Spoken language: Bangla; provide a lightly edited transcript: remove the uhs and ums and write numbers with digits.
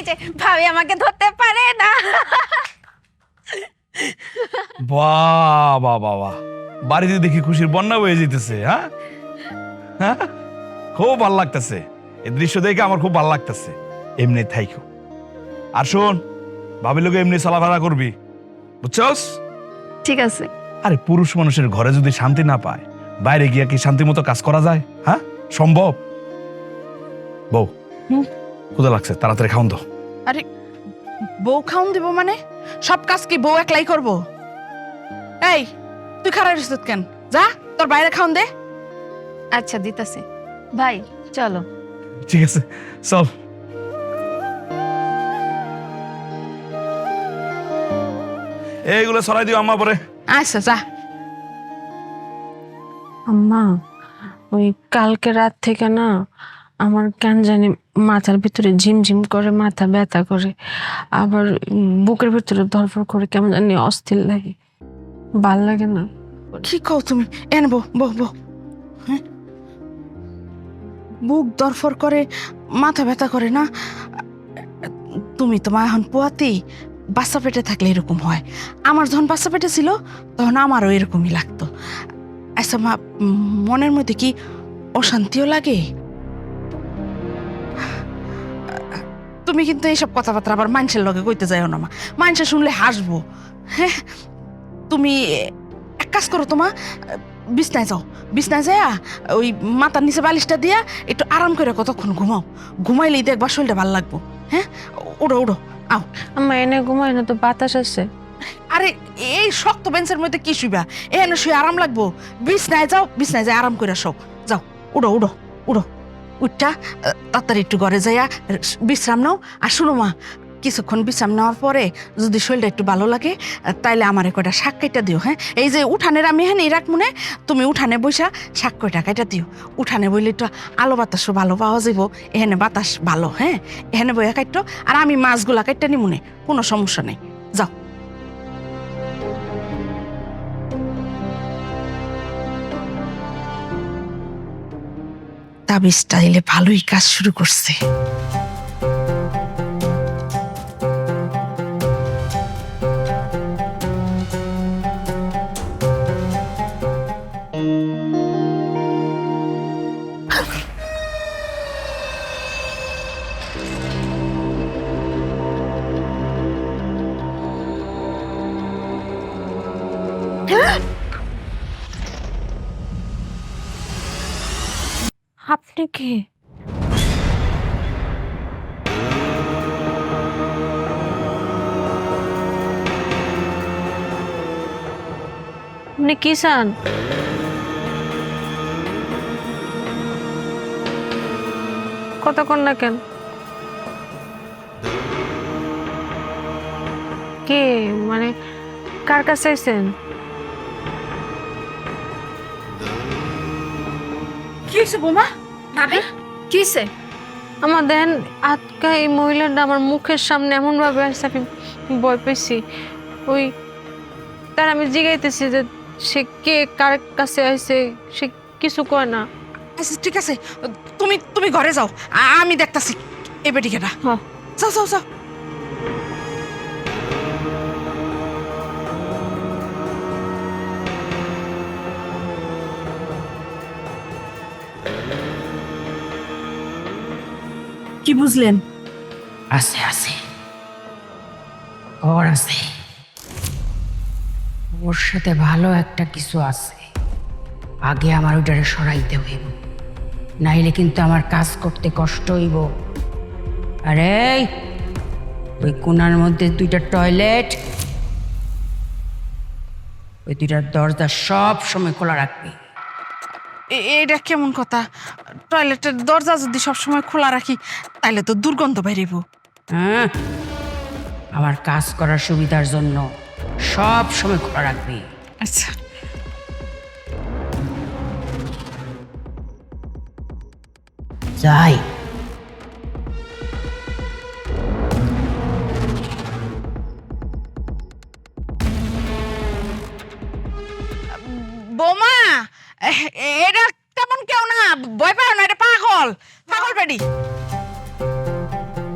এই যে ভাবি আমাকে ধরতে পারে না। বাহ বাহ বাহ বাহ, বাড়িতে দেখি খুশির বন্যা বয়ে যেতেছে। হ্যাঁ হ্যাঁ, খুব ভাল লাগতেছে এই দৃশ্য দেখে, আমার খুব ভাল লাগতেছে। এমনি থাইকো, আর শোন ভাবির লোকে এমনি চলাফেরা করবি, বুঝছস? ঠিক আছে। আরে পুরুষ মানুষের ঘরে যদি শান্তি না পায়, বাইরে গিয়া কি শান্তি মতো কাজ করা যায়? হ্যাঁ, সম্ভব? বউ, ক্ষুধা লাগছে, তাড়াতাড়ি খাওন দাও। আরে বউ খাউন দিব মানে? সব কাজ কি বউ একলাই করব? এই তুই খারাপ রইছিস কেন? যা তোর বাইরে খাউন দে। আচ্ছা দিতাছে। ভাই চলো। ঠিক আছে, চল। এইগুলো ছড়াই দিও আম্মা পরে। আচ্ছা যা। আম্মা, ওই কালকে রাত থেকে না আমার কেন জানি মাথার ভিতরে ঝিমঝিম করে, মাথা ব্যথা করে, আবার বুকের ভিতরে ধরফর করে, কেমন জানি অস্থির লাগে, ভাল লাগে না। কি কও তুমি? এন বউ বউ বউ, হ্যাঁ বুক দরফর করে, মাথা ব্যথা করে না? তুমি তো মা এখন পোয়াতেই, বাচ্চা পেটে থাকলে এরকম হয়। আমার যখন বাচ্চা পেটে ছিল তখন আমারও এরকমই লাগতো। আচ্ছা মা, মনের মধ্যে কি অশান্তিও লাগে? তুমি কিন্তু এইসব কথাবার্তা আবার মানুষের লগে কইতে যাইও না মা, মানুষে শুনলে হাসবো। হ্যাঁ, তুমি এক কাজ করো তো মা, বিছনায় যাও, বিছনায় যাইয়া ওই মাথার নিচে বালিশটা দিয়া একটু আরাম করে কতক্ষণ ঘুমাও। ঘুমাইলেই দেখবা শরীরটা ভালো লাগবো। হ্যাঁ, উড়ো উড়ো আও। আম্মা, এনে ঘুমাই না তো, বাতাস আছে। আরে এই শক্ত বেঞ্চের মধ্যে কি শুইবা? এখানে শুয়ে আরাম লাগবো। বিছনায় যাও, বিছনায় যাই আরাম করে শোও। যাও, উড়ো উড়ো উড়ো, উঠটা তাড়াতাড়ি একটু ঘরে যাইয়া বিশ্রাম নাও। আর শুনো মা, কিছুক্ষণ বিশ্রাম নেওয়ার পরে যদি শরীরটা একটু ভালো লাগে তাইলে আমার কয়টা শাক কাইটা দিও। হ্যাঁ, এই যে উঠানের আমি হ্যাঁ রাখ মনে, তুমি উঠানে বইসা শাক কয়টা কাইটা দিও। উঠানে বইলে একটু আলো বাতাসও ভালো পাওয়া যাইব, এখানে বাতাস ভালো। হ্যাঁ, এখানে বইয়া কাইটো, আর আমি মাছগুলা কাইটা নি মনে, কোনো সমস্যা নেই। যাও। তাবিজটা এলে ভালোই কাজ শুরু করছে। আপনি কি? আপনি কি চান? কথা কন না কেন? কে মানে, কার কাছে আইছেন? কি হয়েছে বোমা? ভাবি কিসে? আমার দেন আজকা এই মহিলাটা আমার মুখের সামনে এমন ভাবে আসছে, আমি ভয় পেয়েছি। ওই তার আমি জিগাইতেছি যে সে কে, কার কাছে আইছে, সে কিছু কয় না। আচ্ছা ঠিক আছে, তুমি তুমি ঘরে যাও, আমি দেখতাছি এ বেটিকেটা। হ্যাঁ। যাও যাও যাও। কি বুঝলেন? আছে আছে, ওর আছে, ওর সাথে ভালো একটা কিছু আছে। আগে আমার ওইটারে সরাইতে হইব, নাইলে কিন্তু আমার কাজ করতে কষ্ট হইব। আরে ওই কোণার মধ্যে দুইটা টয়লেট, ওই দুইটার দরজা সব সময় খোলা রাখবি। এটা কেমন কথা? টয়লেটের দরজা যদি সবসময় খোলা রাখি তাইলে তো দুর্গন্ধ বেরিব। হ্যাঁ, আমার কাজ করার সুবিধার জন্য সব সময় খোলা রাখবি। আচ্ছা। যাই। বোমা, এটা তেমন কেউ না, ভয় পাও না, এটা পাগল, পাগল বেডি।